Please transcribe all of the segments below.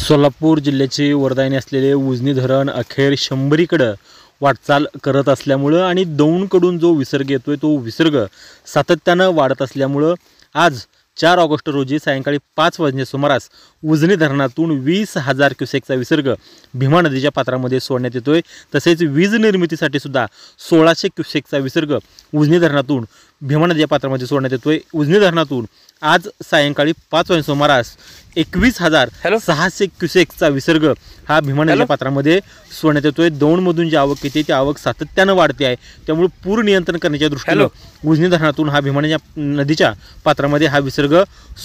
सोलापूर जिल्ह्याचे वरदायिनी असलेले उजनी धरण अखेर 100कडे वाटचाल करत असल्यामुळं आणि दौंडकडून जो विसर्ग येतोय तो विसर्ग सातत्यानं वाढत असल्यामुळं आज 4 ऑगस्ट रोजी सायंकाळी 5 वाजण्याच्या सुमारास उजनी धरणातून 20,000 क्युसेकचा विसर्ग भीमा नदीच्या पात्रामध्ये सोडण्यात येतोय। तसेच वीज निर्मितीसाठी सुद्धा 1600 क्युसेकचा विसर्ग उजनी धरणातून भीमा नदीच्या पात्रामध्ये सोडण्यात येतोय। उजनी धरणातून आज सायंकाळी 5 वाजण्याच्या सुमारास 21,600 क्युसेकचा विसर्ग हा भीमा नदीच्या पात्रामध्ये सोडण्यात येतोय। दौंडमधून जी आवक येते ती आवक सातत्यानं वाढते आहे, त्यामुळे पूर नियंत्रण करण्याच्या दृष्टीने उजनी धरणातून हा भीमा नदीच्या पात्रामध्ये हा विसर्ग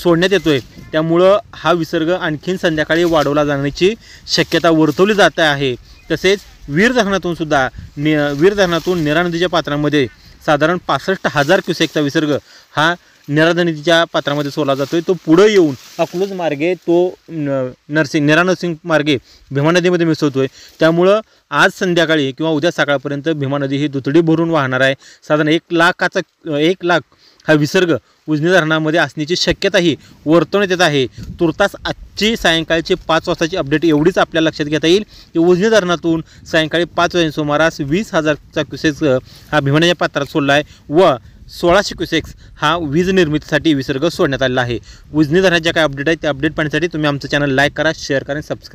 सोडण्यात येतोय। त्यामुळे हा विसर्ग आणखीन संध्याकाळी वाढवला जाण्याची शक्यता वर्तवली जात आहे। तसेच वीर धरणातून सुद्धा नीरा नदीच्या पात्रामध्ये साधारण 65,000 क्युसेकचा विसर्ग हा नीरा नदीच्या पात्रामध्ये सोडला जातोय। तो पुढे येऊन अकलूज मार्गे तो नीरा नरसिंग मार्गे भीमा नदीमध्ये मिसळतोय। त्यामुळं आज संध्याकाळी किंवा उद्या सकाळपर्यंत भीमा नदी ही दुथडी भरून वाहणार आहे। साधारण 1 लाख हा विसर्ग उजनी धरणामध्ये असण्याची शक्यताही वर्तवण्यात येत आहे। तुर्तास आजची सायंकाळची 5 वाजताची अपडेट एवढीच आपल्याला लक्षात घेता येईल की उजनी धरणातून सायंकाळी 5 वाजता सुमारास 20,000चा क्युसेक्स हा भीमा नदीच्या पात्रात सोडला आहे व 1600 क्युसेक्स हा वीज निर्मितीसाठी विसर्ग सोडण्यात आलेला आहे। उजनी धरणाच्या काय अपडेट आहे त्या अपडेट पाहण्यासाठी तुम्ही आमचं चॅनल लाईक करा, शेअर करा आणि सबस्क्राईब